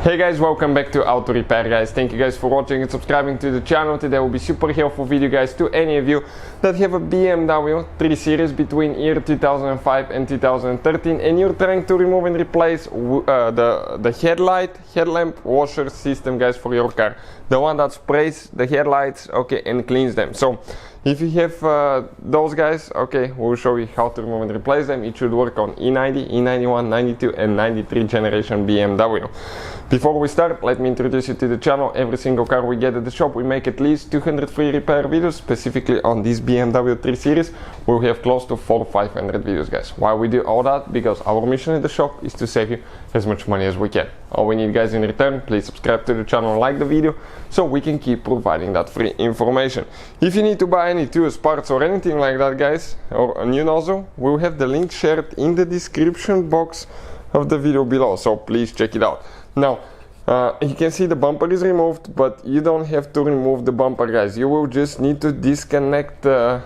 Hey guys, welcome back to Auto Repair guys. Thank you guys for watching and subscribing to the channel. Today will be super helpful video guys to any of you that have a BMW 3 Series between year 2005 and 2013 and you're trying to remove and replace the headlamp washer system guys for your car. The one that sprays the headlights, okay, and cleans them. So if you have those guys, okay, we'll show you how to remove and replace them. It should work on E90, E91, 92 and 93 generation BMW. Before we start, let me introduce you to the channel. Every single car we get at the shop, we make at least 200 free repair videos. Specifically on this BMW 3 Series, we'll have close to 400 to 500 videos guys. Why we do all that? Because our mission at the shop is to save you as much money as we can. All we need guys in return, please subscribe to the channel and like the video so we can keep providing that free information. If you need to buy any tools, parts or anything like that guys, or a new nozzle, we'll have the link shared in the description box of the video below, so please check it out. Now you can see the bumper is removed, but you don't have to remove the bumper guys. You will just need to disconnect your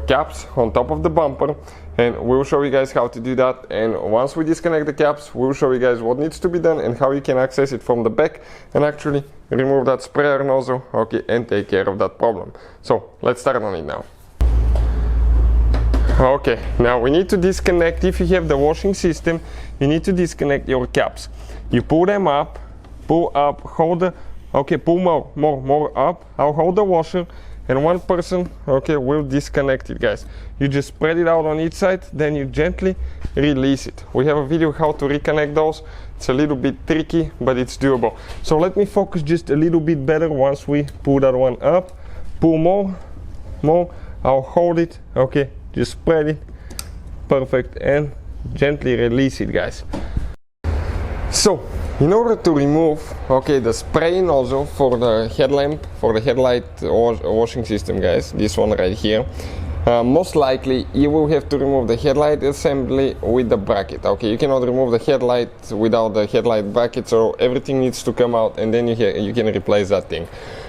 caps on top of the bumper, and we'll show you guys how to do that. And once we disconnect the caps, we'll show you guys what needs to be done and how you can access it from the back and actually remove that sprayer nozzle, okay, and take care of that problem. So let's start on it now. Okay, now we need to disconnect. If you have the washing system, you need to disconnect your caps. You pull them up, pull up, hold the, okay, pull more up. I'll hold the washer and one person, okay, will disconnect it guys. You just spread it out on each side, then you gently release it. We have a video how to reconnect those. It's a little bit tricky, but it's doable. So let me focus just a little bit better. Once we pull that one up, pull more, I'll hold it, okay, just spread it, perfect, and gently release it guys. So in order to remove, okay, the spray nozzle for the headlamp, for the headlight washing system guys, this one right here, most likely you will have to remove the headlight assembly with the bracket. Okay, you cannot remove the headlight without the headlight bracket, so everything needs to come out and then you can replace that thing.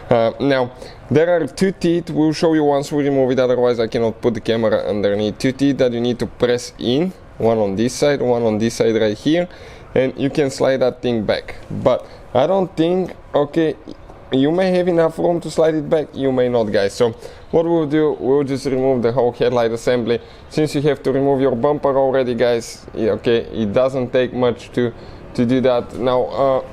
Now there are two teeth. We'll show you once we remove it, otherwise I cannot put the camera underneath. Two teeth that you need to press in, one on this side, one on this side right here, and you can slide that thing back. But I don't think, okay, you may have enough room to slide it back, you may not guys. So what we'll do, we'll just remove the whole headlight assembly. Since you have to remove your bumper already guys, okay, it doesn't take much to do that. Now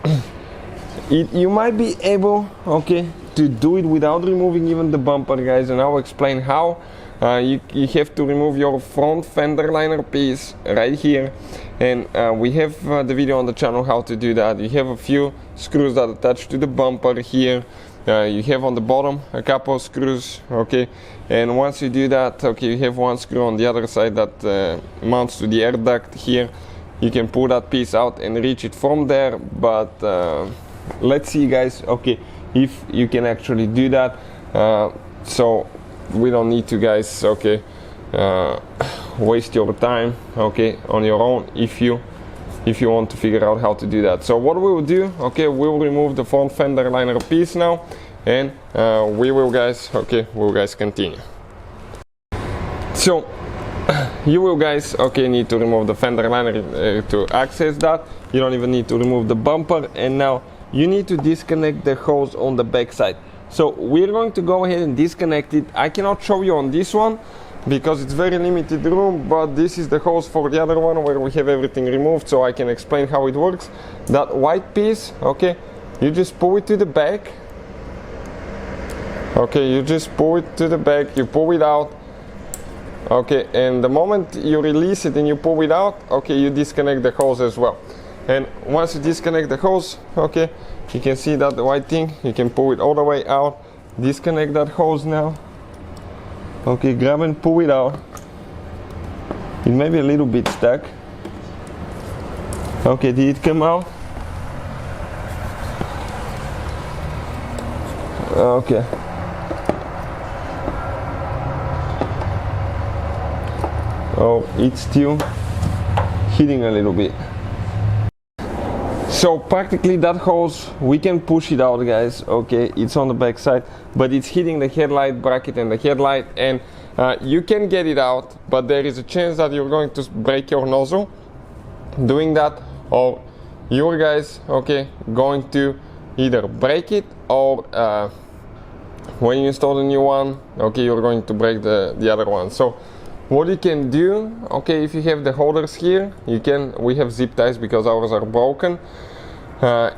you might be able, okay, to do it without removing even the bumper guys, and I'll explain how. You have to remove your front fender liner piece right here, and we have the video on the channel how to do that. You have a few screws that attach to the bumper here. You have on the bottom a couple of screws, okay, and once you do that, okay, you have one screw on the other side that mounts to the air duct here. You can pull that piece out and reach it from there, but let's see guys, okay, if you can actually do that. So we don't need to guys, okay, waste your time, okay, on your own if you want to figure out how to do that. So what we will do, okay, we will remove the front fender liner piece now, and we will guys continue. So you will guys, okay, need to remove the fender liner to access that. You don't even need to remove the bumper, and now you need to disconnect the hose on the back side. So we're going to go ahead and disconnect it. I cannot show you on this one because it's very limited room, but this is the hose for the other one where we have everything removed, so I can explain how it works. That white piece, okay, you just pull it to the back. Okay, you just pull it to the back, you pull it out. Okay, and the moment you release it and you pull it out, okay, you disconnect the hose as well. And once you disconnect the hose, okay, you can see that the white thing, you can pull it all the way out, disconnect that hose now, okay, grab and pull it out. It may be a little bit stuck. Okay, did it come out? Okay. Oh, it's still hitting a little bit. So practically that hose, we can push it out guys, okay, it's on the back side, but it's hitting the headlight bracket and the headlight, and you can get it out, but there is a chance that you're going to break your nozzle. doing that, or you guys, okay, going to either break it, or when you install the new one, okay, you're going to break the other one. So what you can do, okay, if you have the holders here, we have zip ties because ours are broken.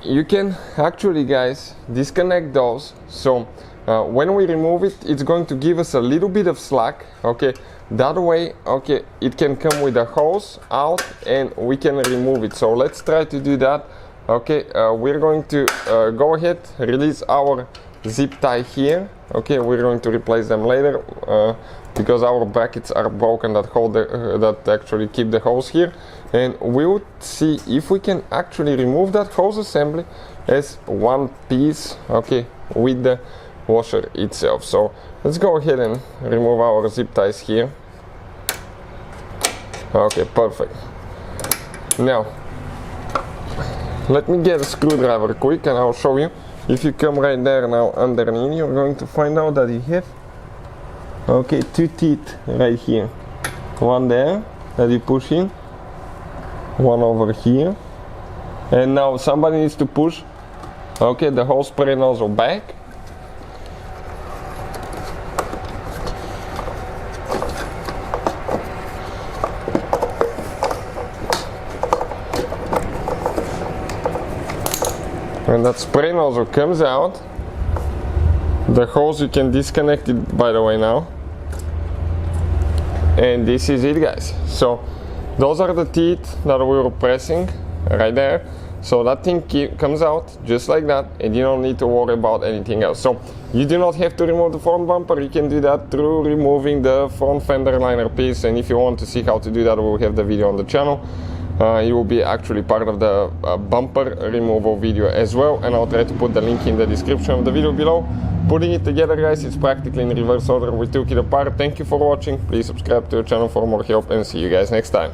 You can actually, guys, disconnect those. So when we remove it, it's going to give us a little bit of slack, okay. That way, okay, it can come with a hose out and we can remove it. So let's try to do that. Okay, we're going to go ahead, release our zip tie here. Okay, we're going to replace them later because our brackets are broken that hold that actually keep the hose here, and we'll see if we can actually remove that hose assembly as one piece, okay, with the washer itself. So let's go ahead and remove our zip ties here. Okay, perfect. Now let me get a screwdriver quick and I'll show you. If you come right there now underneath, you're going to find out that you have, okay, two teeth right here. One there that you push in, one over here, and now somebody needs to push, okay, the whole spray nozzle back. When that spray nozzle comes out, the hose, you can disconnect it, by the way, now. And this is it, guys. So those are the teeth that we were pressing right there. So that thing comes out just like that, and you don't need to worry about anything else. So you do not have to remove the front bumper. You can do that through removing the front fender liner piece. And if you want to see how to do that, we'll have the video on the channel. It will be actually part of the bumper removal video as well, and I'll try to put the link in the description of the video below. Putting it together, guys, it's practically in reverse order. We took it apart. Thank you for watching. Please subscribe to the channel for more help, and see you guys next time.